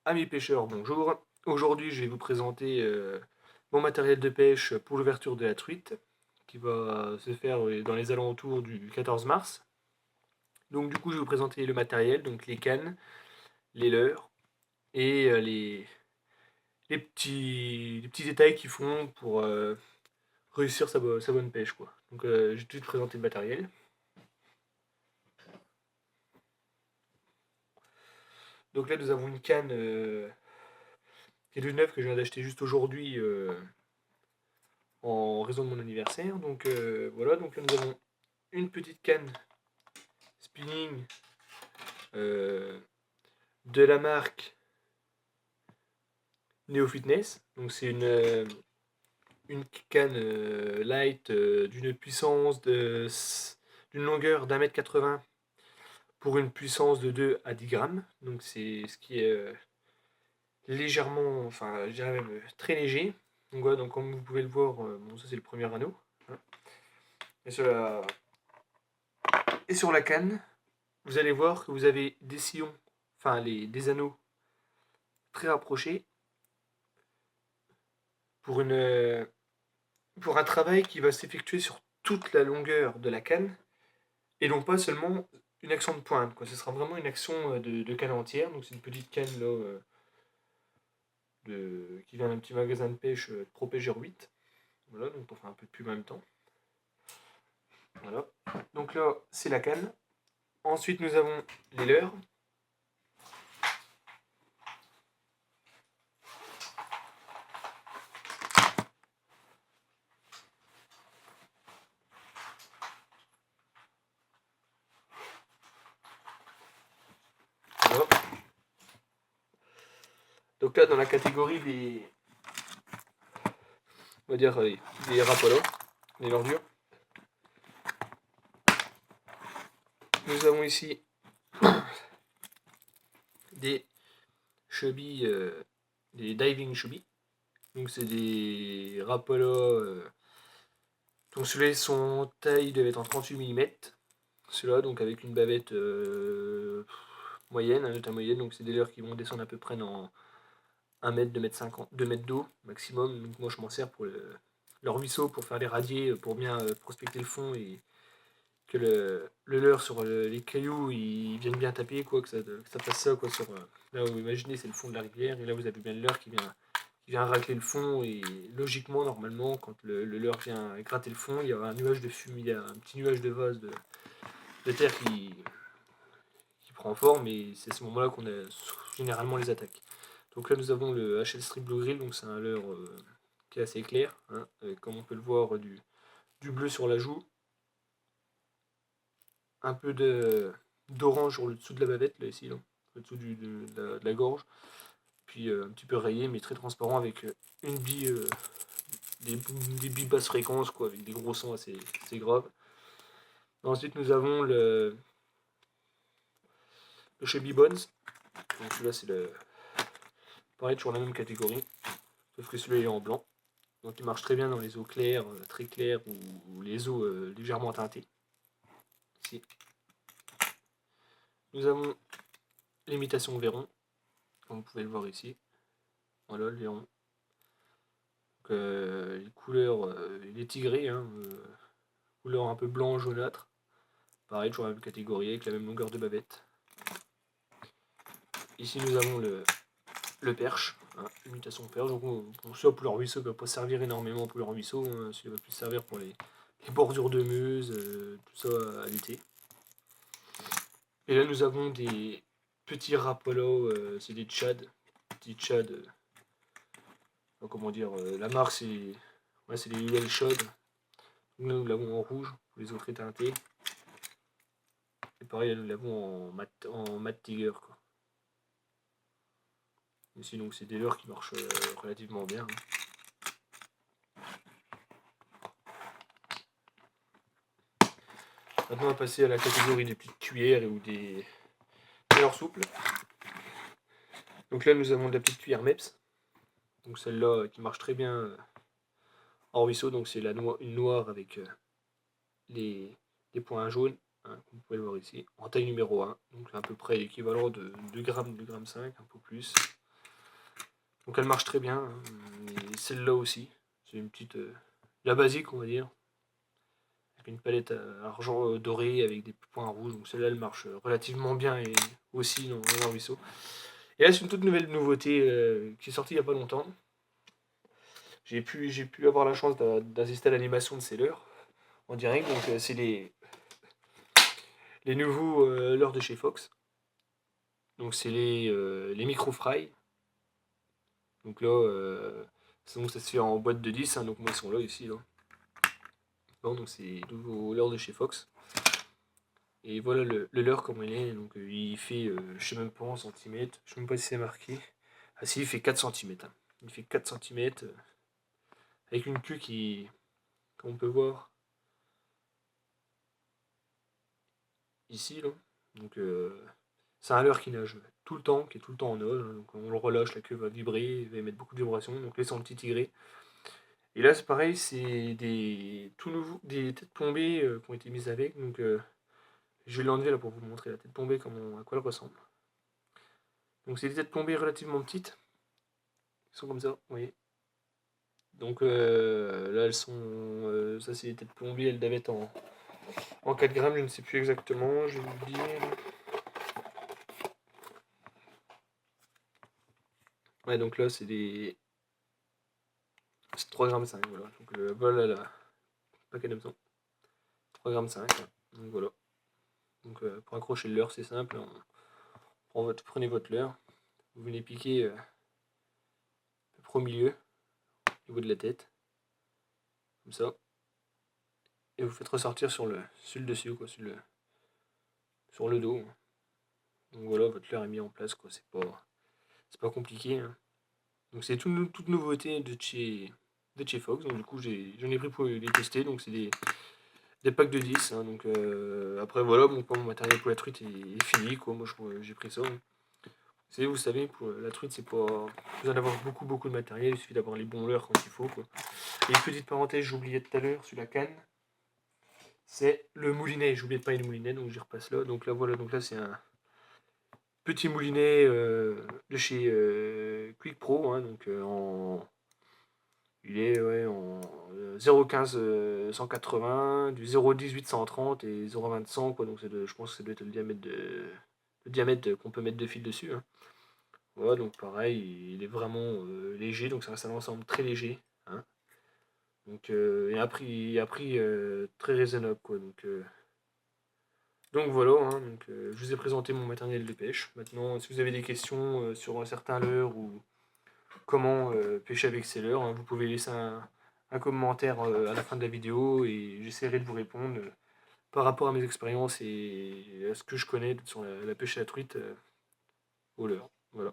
Amis pêcheurs, bonjour. Aujourd'hui, je vais vous présenter mon matériel de pêche pour l'ouverture de la truite, qui va se faire dans les alentours du 14 mars. Donc du coup, je vais vous présenter le matériel, donc les cannes, les leurres et les petits détails qu'ils font pour réussir sa bonne pêche, quoi. Donc je vais tout de suite présenter le matériel. Donc là, nous avons une canne qui est toute neuve que je viens d'acheter juste aujourd'hui en raison de mon anniversaire. Donc voilà, donc là nous avons une petite canne spinning de la marque Neo Fitness. Donc c'est une canne light d'une puissance d'une longueur d'1,80 m pour une puissance de 2 à 10 grammes. Donc c'est ce qui est légèrement, enfin je dirais même très léger. Donc voilà, donc comme vous pouvez le voir, bon ça c'est le premier anneau. Hein. Et sur la canne, vous allez voir que vous avez des sillons, enfin des anneaux très rapprochés pour, pour un travail qui va s'effectuer sur toute la longueur de la canne et non pas seulement une action de pointe, quoi. Ce sera vraiment une action de canne entière. Donc c'est une petite canne là, qui vient d'un petit magasin de pêche Pro Pêcheur 8. Voilà, donc pour faire un peu de pub en même temps. Voilà. Donc là, c'est la canne. Ensuite, nous avons les leurres. Voilà. Donc là, dans la catégorie on va dire, des rapolos, des ordures, nous avons ici des chubby, des diving chubby. Donc c'est des rapolos donc ceux-là son taille devait être en 38 mm. Ceux-là donc avec une bavette moyenne, de taille moyenne. Donc c'est des leurres qui vont descendre à peu près dans 1 mètre, 2 mètres 50, 2 mètres d'eau maximum. Donc moi je m'en sers pour leur ruisseau, pour faire les radiers, pour bien prospecter le fond et que le leurre sur les cailloux il vienne bien taper, quoi, que ça fasse ça, quoi, sur là où vous imaginez c'est le fond de la rivière, et là vous avez bien le leurre qui vient racler le fond, et logiquement normalement quand le leurre vient gratter le fond, il y aura un nuage de fumée, il y a un petit nuage de vase de terre qui prend forme, et c'est à ce moment là qu'on a généralement les attaques. Donc là nous avons le HL Strip Blue Grill, donc c'est un leurre qui est assez clair, hein, comme on peut le voir du bleu sur la joue, un peu d'orange sur le dessous de la bavette, là ici, là, le dessous de la gorge, puis un petit peu rayé mais très transparent avec une bille, des billes basse fréquence, quoi, avec des gros sons assez graves. Ensuite nous avons le Chubby Bones, donc celui-là c'est pareil, toujours la même catégorie, sauf que celui-là est en blanc. Donc il marche très bien dans les eaux claires, très claires, ou les eaux légèrement teintées. Ici. Nous avons l'imitation Véron, comme vous pouvez le voir ici. Voilà le Véron. Donc, les couleurs, il est tigré, hein, couleur un peu blanc jaunâtre. Pareil, toujours la même catégorie, avec la même longueur de bavette. Ici nous avons le perche, hein, imitation perche. Donc ça pour le ruisseau, il ne va pas servir énormément pour le ruisseau, hein, ça va plus servir pour les bordures de Meuse, tout ça à l'été. Et là nous avons des petits rapolos, c'est des Tchad, petits Tchad, comment dire, la marque c'est les Lilian Chaudes. Donc là nous l'avons en rouge, pour les autres teintés. Et pareil, là nous l'avons en mat tiger, quoi. Ici donc c'est des leurres qui marchent relativement bien. Hein. Maintenant on va passer à la catégorie des petites cuillères ou des leurres souples. Donc là nous avons de la petite cuillère MEPS. Donc celle-là qui marche très bien en ruisseau, donc c'est une noire avec les points jaunes, hein, comme vous pouvez le voir ici, en taille numéro 1, donc à peu près l'équivalent de 2 grammes, 2 grammes 5, un peu plus. Donc elle marche très bien, hein, et celle-là aussi, c'est une petite, la basique on va dire, avec une palette argent doré avec des points rouges, donc celle-là elle marche relativement bien et aussi dans le ruisseau. Et là c'est une toute nouvelle nouveauté qui est sortie il n'y a pas longtemps. J'ai pu avoir la chance d'assister à l'animation de Sailor en direct, donc c'est les nouveaux leurres de chez Fox. Donc c'est les micro fry. Donc là, sinon ça se fait en boîte de 10, hein, donc moi ils sont là ici. Là. Bon, donc c'est les nouveaux leurres de chez Fox. Et voilà le leurre comme il est. Donc il fait, je sais même pas en centimètres, je sais même pas si c'est marqué. Ah si, il fait 4 cm. Hein. Il fait 4 cm avec une queue qui, comme on peut voir ici. Là. Donc c'est un leurre qui nage tout le temps, qui est tout le temps en nage. Hein. Donc on le relâche, la queue va vibrer, il va émettre beaucoup de vibrations. Donc laissant le petit tigré. Et là c'est pareil, c'est des tout nouveaux, des têtes plombées qui ont été mises avec. Donc je vais l'enlever là pour vous montrer la tête plombée, à quoi elle ressemble. Donc c'est des têtes plombées relativement petites. Elles sont comme ça, vous voyez. Donc là elles sont. Ça c'est des têtes plombées, elles doivent être en 4 grammes, je ne sais plus exactement, je vais vous le dire. Ouais, donc là c'est des. C'est 3,5 g, voilà. Donc voilà la paquet d'hameçons. 3,5 g. Donc voilà. Donc pour accrocher le leurre, c'est simple. Prenez votre leurre. Vous venez piquer à peu près au milieu, au niveau de la tête. Comme ça. Et vous faites ressortir sur le dessus, quoi, sur le dos. Donc voilà, votre leurre est mis en place, quoi. C'est pas compliqué. Hein. Donc c'est toute nouveauté de chez Fox. Donc du coup j'en ai pris pour les tester. Donc c'est des packs de 10. Hein. Donc après voilà, bon, mon matériel pour la truite est fini, quoi. Moi j'ai pris ça. Hein. Vous savez, pour la truite, c'est pas besoin d'avoir beaucoup de matériel, il suffit d'avoir les bons leurres quand il faut, quoi. Et une petite parenthèse, j'oubliais tout à l'heure sur la canne, c'est le moulinet. J'oubliais de parler du moulinet, donc j'y repasse là. Donc là voilà, donc là c'est un petit moulinet de chez Quick Pro, hein, donc il est ouais, en 0,15 180, du 0,18 130 et 0,20 100, quoi. Donc je pense que ça doit être le diamètre qu'on peut mettre de fil dessus. Hein. Voilà, donc pareil, il est vraiment léger, donc ça reste un ensemble très léger. Hein. Donc, et à prix très raisonnable, quoi. Donc voilà, hein, donc, je vous ai présenté mon matériel de pêche. Maintenant, si vous avez des questions sur un certain leurre ou comment pêcher avec ces leurres, hein, vous pouvez laisser un commentaire à la fin de la vidéo et j'essaierai de vous répondre par rapport à mes expériences et à ce que je connais sur la pêche à la truite au leurre. Voilà.